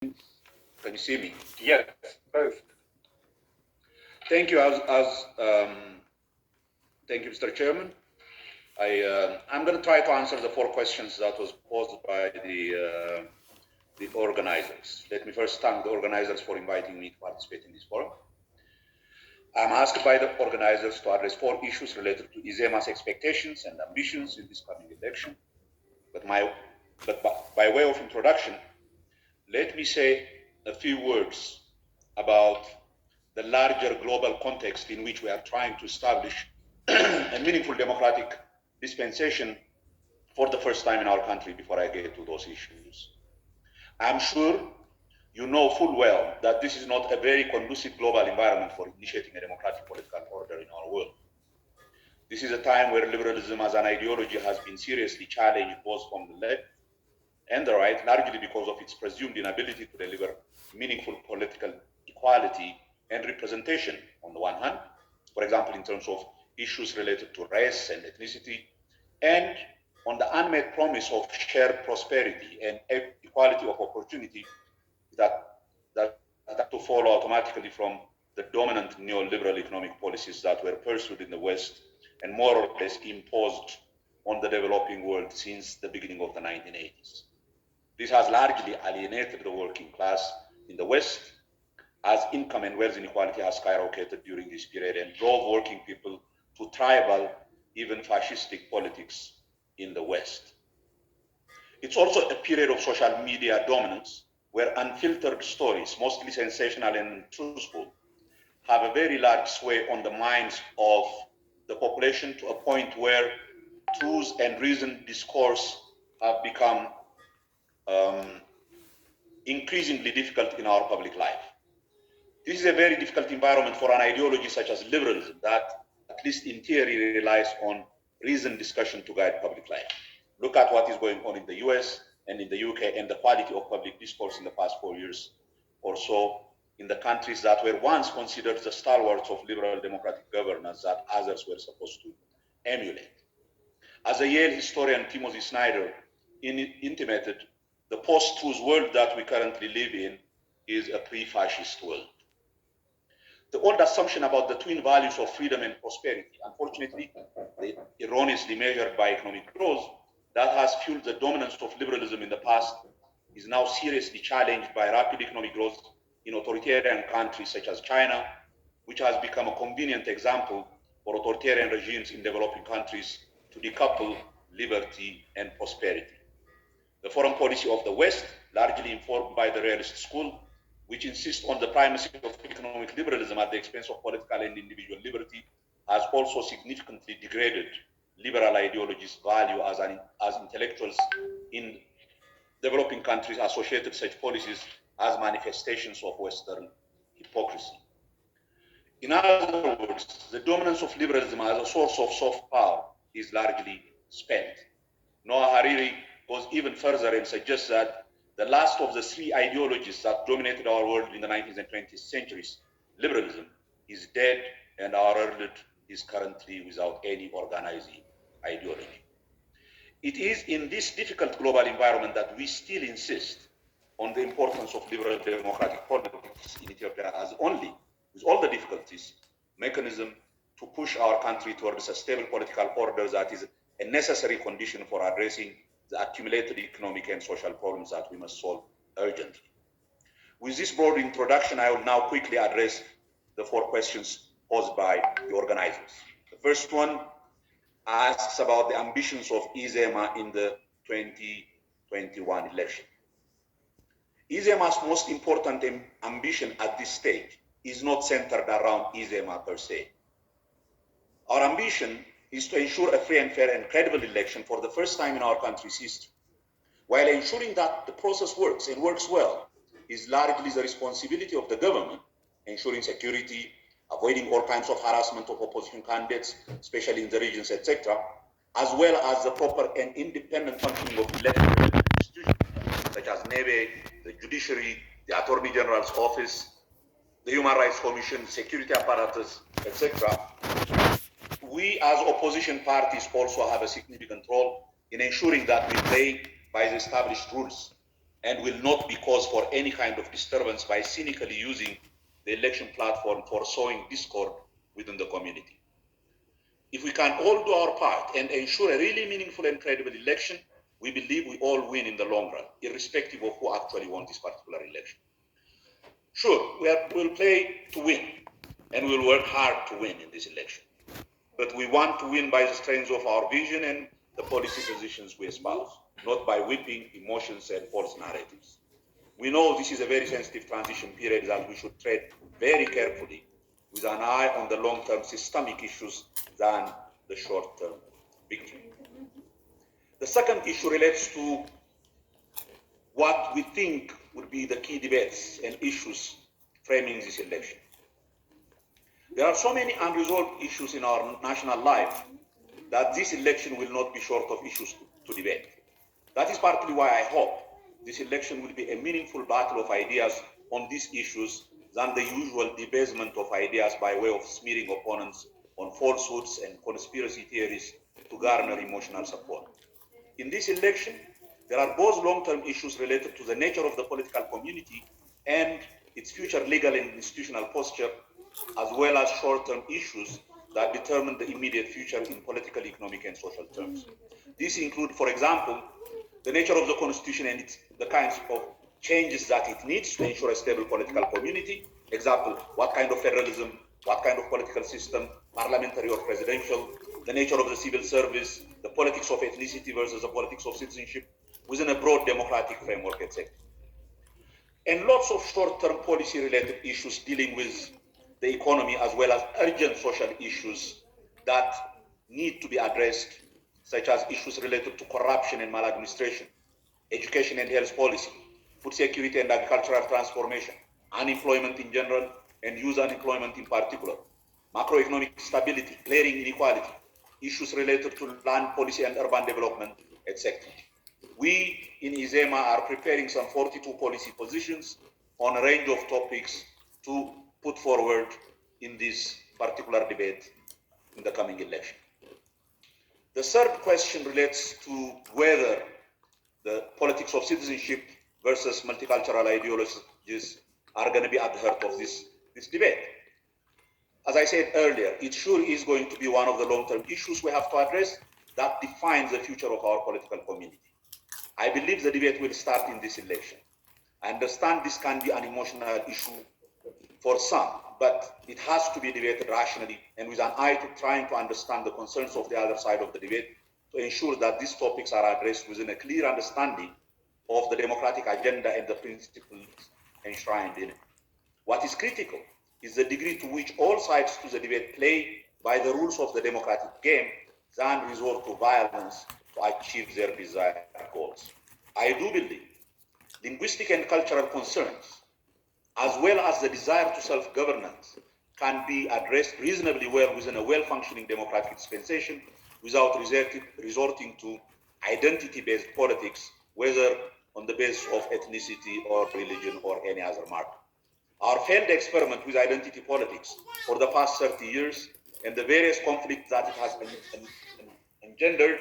Can you see me? Yes, both. Thank you. Thank you, Mr. Chairman. I'm going to try to answer the 4 questions that was posed by the organizers. Let me first thank the organizers for inviting me to participate in this forum. I'm asked by the organizers to address 4 issues related to IZEMA's expectations and ambitions in this coming election. But by way of introduction, let me say a few words about the larger global context in which we are trying to establish a meaningful democratic dispensation for the first time in our country before I get to those issues. I'm sure you know full well that this is not a very conducive global environment for initiating a democratic political order in our world. This is a time where liberalism as an ideology has been seriously challenged both from the left and the right, largely because of its presumed inability to deliver meaningful political equality and representation on the one hand, for example, in terms of issues related to race and ethnicity, and on the unmet promise of shared prosperity and equality of opportunity that to follow automatically from the dominant neoliberal economic policies that were pursued in the West and more or less imposed on the developing world since the beginning of the 1980s. This has largely alienated the working class in the West, as income and wealth inequality has skyrocketed during this period and drove working people to tribal, even fascistic politics in the West. It's also a period of social media dominance where unfiltered stories, mostly sensational and truthful, have a very large sway on the minds of the population to a point where truth and reasoned discourse have become increasingly difficult in our public life. This is a very difficult environment for an ideology such as liberalism that, at least in theory, relies on reasoned discussion to guide public life. Look at what is going on in the US and in the UK and the quality of public discourse in the past 4 years or so in the countries that were once considered the stalwarts of liberal democratic governance that others were supposed to emulate. As a Yale historian, Timothy Snyder, intimated, the post-truth world that we currently live in is a pre-fascist world. The old assumption about the twin values of freedom and prosperity, unfortunately, erroneously measured by economic growth, that has fueled the dominance of liberalism in the past, is now seriously challenged by rapid economic growth in authoritarian countries such as China, which has become a convenient example for authoritarian regimes in developing countries to decouple liberty and prosperity. The foreign policy of the West, largely informed by the realist school, which insists on the primacy of economic liberalism at the expense of political and individual liberty, has also significantly degraded liberal ideologies' value as intellectuals in developing countries associated such policies as manifestations of Western hypocrisy. In other words, the dominance of liberalism as a source of soft power is largely spent. Noah Hariri goes even further and suggests that the last of the 3 ideologies that dominated our world in the 19th and 20th centuries, liberalism, is dead, and our world is currently without any organizing ideology. It is in this difficult global environment that we still insist on the importance of liberal democratic politics in Ethiopia as only, with all the difficulties, mechanism to push our country towards a stable political order that is a necessary condition for addressing the accumulated economic and social problems that we must solve urgently. With this broad introduction, I will now quickly address the 4 questions posed by the organizers. The first one asks about the ambitions of IZEMA in the 2021 election. IZEMA's most important ambition at this stage is not centered around IZEMA per se. Our ambition is to ensure a free and fair and credible election for the first time in our country's history. While ensuring that the process works and works well is largely the responsibility of the government, ensuring security, avoiding all kinds of harassment of opposition candidates, especially in the regions, etc., as well as the proper and independent functioning of elected institutions, such as NEBE, the judiciary, the Attorney General's office, the Human Rights Commission, security apparatus, etc. We as opposition parties also have a significant role in ensuring that we play by the established rules. and will not be cause for any kind of disturbance by cynically using the election platform for sowing discord within the community. If we can all do our part and ensure a really meaningful and credible election, we believe we all win in the long run, irrespective of who actually won this particular election. Sure, we'll play to win, and we'll work hard to win in this election. But we want to win by the strength of our vision and the policy positions we espouse, not by whipping emotions and false narratives. We know this is a very sensitive transition period that we should tread very carefully with an eye on the long-term systemic issues than the short-term victory. The second issue relates to what we think would be the key debates and issues framing this election. There are so many unresolved issues in our national life that this election will not be short of issues to debate. That is partly why I hope this election will be a meaningful battle of ideas on these issues than the usual debasement of ideas by way of smearing opponents on falsehoods and conspiracy theories to garner emotional support. In this election, there are both long-term issues related to the nature of the political community and its future legal and institutional posture, as well as short-term issues that determine the immediate future in political, economic, and social terms. These include, for example, the nature of the constitution and the kinds of changes that it needs to ensure a stable political community. Example, what kind of federalism, what kind of political system, parliamentary or presidential, the nature of the civil service, the politics of ethnicity versus the politics of citizenship within a broad democratic framework, etc. And lots of short-term policy-related issues dealing with the economy, as well as urgent social issues that need to be addressed, such as issues related to corruption and maladministration, education and health policy, food security and agricultural transformation, unemployment in general, and youth unemployment in particular, macroeconomic stability, glaring inequality, issues related to land policy and urban development, etc. We in IZEMA are preparing some 42 policy positions on a range of topics to put forward in this particular debate in the coming election. The third question relates to whether the politics of citizenship versus multicultural ideologies are going to be at the heart of this debate. As I said earlier, it sure is going to be one of the long-term issues we have to address that defines the future of our political community. I believe the debate will start in this election. I understand this can be an emotional issue for some, but it has to be debated rationally and with an eye to trying to understand the concerns of the other side of the debate to ensure that these topics are addressed within a clear understanding of the democratic agenda and the principles enshrined in it. What is critical is the degree to which all sides to the debate play by the rules of the democratic game than resort to violence to achieve their desired goals. I do believe linguistic and cultural concerns, as well as the desire to self-governance, can be addressed reasonably well within a well-functioning democratic dispensation without resorting to identity-based politics, whether on the basis of ethnicity or religion or any other marker. Our failed experiment with identity politics for the past 30 years and the various conflicts that it has engendered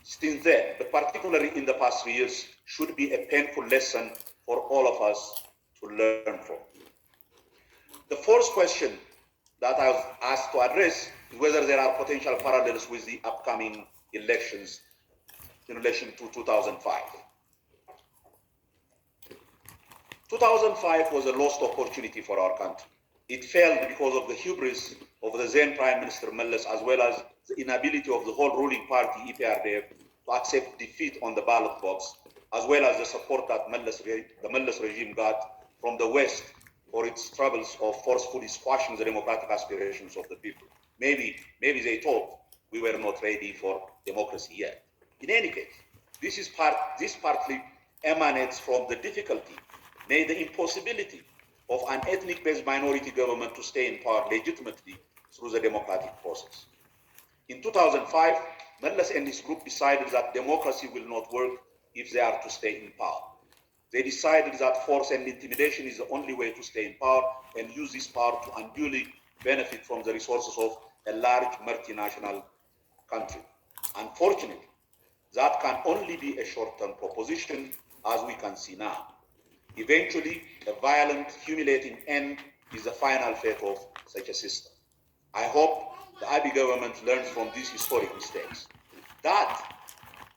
since then, but particularly in the past 3 years, should be a painful lesson for all of us to learn from. The fourth question that I was asked to address is whether there are potential parallels with the upcoming elections in relation to 2005. 2005 was a lost opportunity for our country. It failed because of the hubris of the then Prime Minister Mellis, as well as the inability of the whole ruling party, EPRDF, to accept defeat on the ballot box, as well as the support that the Mellis regime got from the West for its troubles of forcefully squashing the democratic aspirations of the people. Maybe they thought we were not ready for democracy yet. In any case, this partly emanates from the difficulty, nay, the impossibility of an ethnic-based minority government to stay in power legitimately through the democratic process. In 2005, Mellis and his group decided that democracy will not work if they are to stay in power. They decided that force and intimidation is the only way to stay in power and use this power to unduly benefit from the resources of a large multinational country. Unfortunately, that can only be a short-term proposition as we can see now. Eventually, a violent, humiliating end is the final fate of such a system. I hope the Abiy government learns from these historic mistakes. That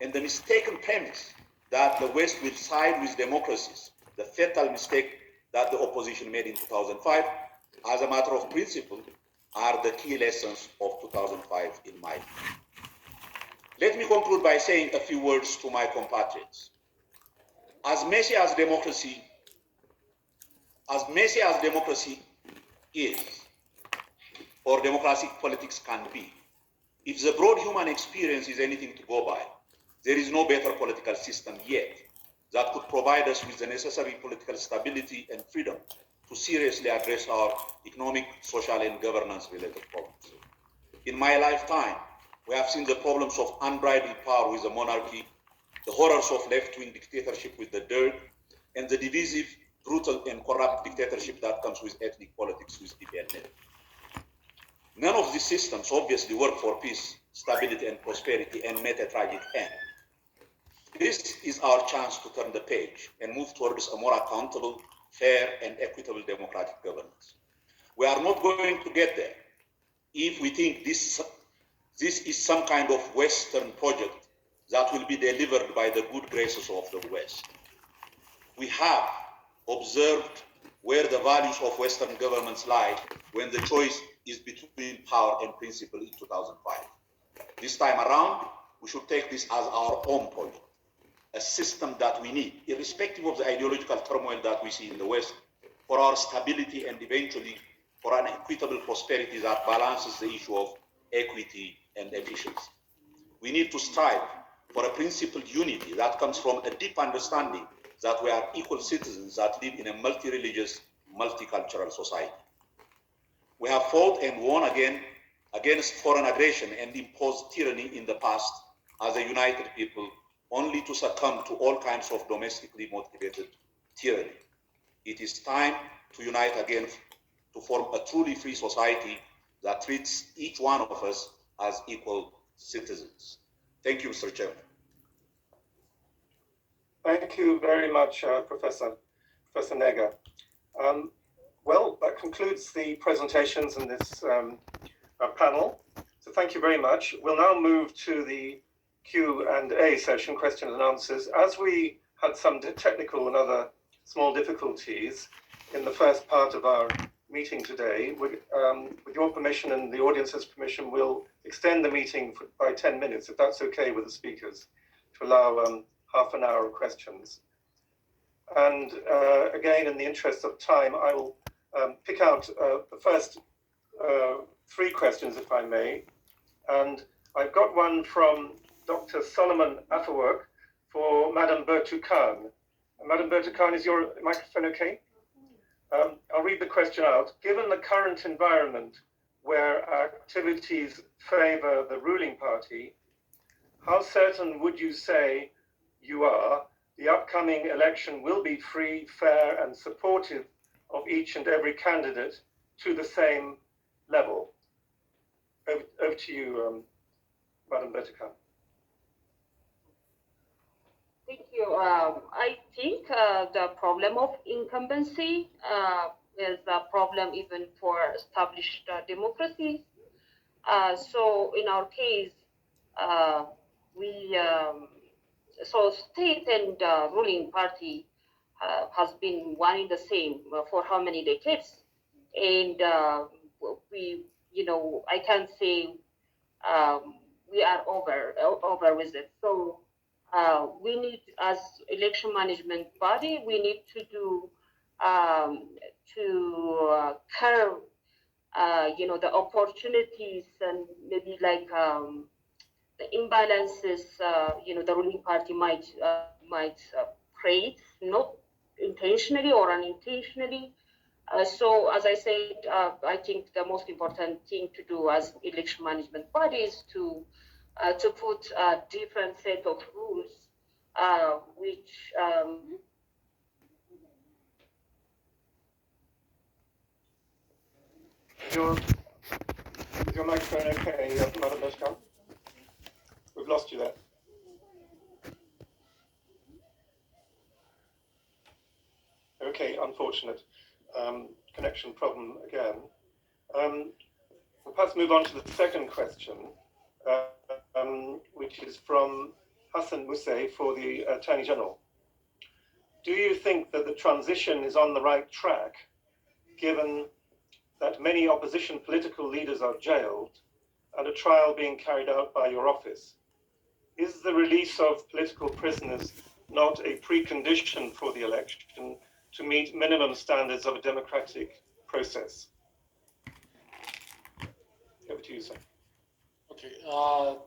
and the mistaken premise that the West will side with democracies, the fatal mistake that the opposition made in 2005, as a matter of principle, are the key lessons of 2005 in my view. Let me conclude by saying a few words to my compatriots. As messy as democracy is, or democratic politics can be, if the broad human experience is anything to go by, there is no better political system yet that could provide us with the necessary political stability and freedom to seriously address our economic, social, and governance-related problems. In my lifetime, we have seen the problems of unbridled power with the monarchy, the horrors of left-wing dictatorship with the Derg, and the divisive, brutal, and corrupt dictatorship that comes with ethnic politics with EPNL. None of these systems obviously work for peace, stability, and prosperity and met a tragic end. This is our chance to turn the page and move towards a more accountable, fair, and equitable democratic governance. We are not going to get there if we think this is some kind of Western project that will be delivered by the good graces of the West. We have observed where the values of Western governments lie when the choice is between power and principle in 2005. This time around, we should take this as our own project, a system that we need, irrespective of the ideological turmoil that we see in the West, for our stability and eventually for an equitable prosperity that balances the issue of equity and efficiency. We need to strive for a principled unity that comes from a deep understanding that we are equal citizens that live in a multi-religious, multicultural society. We have fought and won again against foreign aggression and imposed tyranny in the past as a united people, only to succumb to all kinds of domestically motivated tyranny. It is time to unite again to form a truly free society that treats each one of us as equal citizens. Thank you, Mr. Chairman. Thank you very much, Professor Nega. Well, that concludes the presentations in this panel. So thank you very much. We'll now move to the Q&A session, questions and answers. As we had some technical and other small difficulties in the first part of our meeting today, with your permission and the audience's permission, we'll extend the meeting by 10 minutes, if that's okay with the speakers, to allow half an hour of questions. And again, in the interest of time, I will pick out the first 3 questions, if I may. And I've got one from Dr. Solomon Afewerk for Madam Bertu Khan. Madam Bertu Khan, is your microphone okay? I'll read the question out. Given the current environment where activities favor the ruling party, how certain would you say you are the upcoming election will be free, fair, and supportive of each and every candidate to the same level? Over to you, Madam Bertu Khan. Thank you. I think the problem of incumbency is a problem even for established democracies. So in our case, so state and ruling party has been one in the same for how many decades? And I can't say we are over with it. So we need, as election management body, we need to do curb, the opportunities and maybe like the imbalances, the ruling party might create, not intentionally or unintentionally. So, as I said, I think the most important thing to do as election management body is to put a different set of rules, which Is your microphone okay, Madam Bertu? We've lost you there. Okay, unfortunate connection problem again. We'll perhaps move on to the second question, which is from Hassan Mousse for the Attorney General. Do you think that the transition is on the right track, given that many opposition political leaders are jailed and a trial being carried out by your office? Is the release of political prisoners not a precondition for the election to meet minimum standards of a democratic process? Over to you, sir. Okay,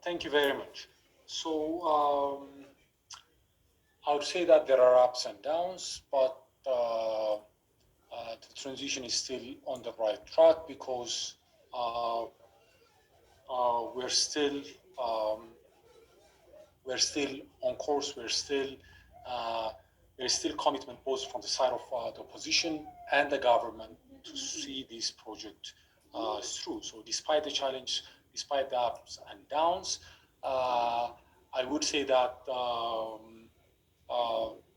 thank you very much. So I would say that there are ups and downs, but the transition is still on the right track because we're still on course. There is still commitment both from the side of the opposition and the government to see this project through. So despite the challenge, despite the ups and downs, I would say that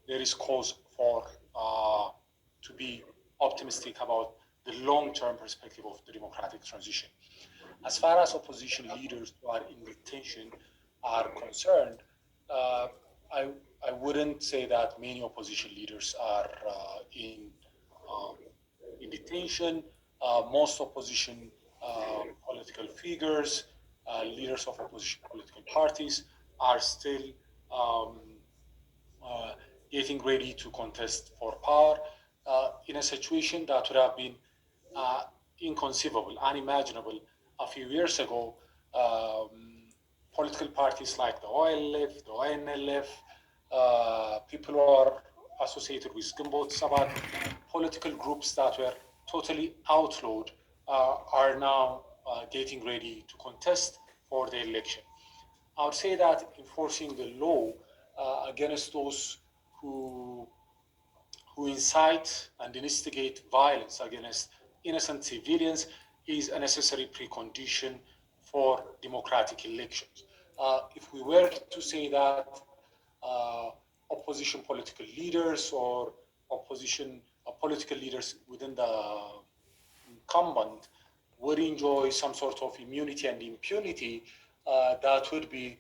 there is cause for to be optimistic about the long-term perspective of the democratic transition. As far as opposition leaders who are in detention are concerned, I wouldn't say that many opposition leaders are in detention. Most opposition political figures, leaders of opposition political parties are still getting ready to contest for power in a situation that would have been inconceivable, unimaginable a few years ago. Political parties like the OLF, the ONLF, people who are associated with Gimbot Sabat, political groups that were totally outlawed are now getting ready to contest for the election. I would say that enforcing the law against those who incite and instigate violence against innocent civilians is a necessary precondition for democratic elections. If we were to say that opposition political leaders or opposition political leaders within the incumbent would enjoy some sort of immunity and impunity, that would be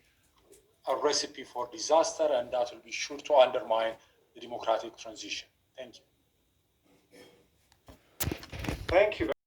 a recipe for disaster, and that will be sure to undermine the democratic transition. Thank you. Thank you.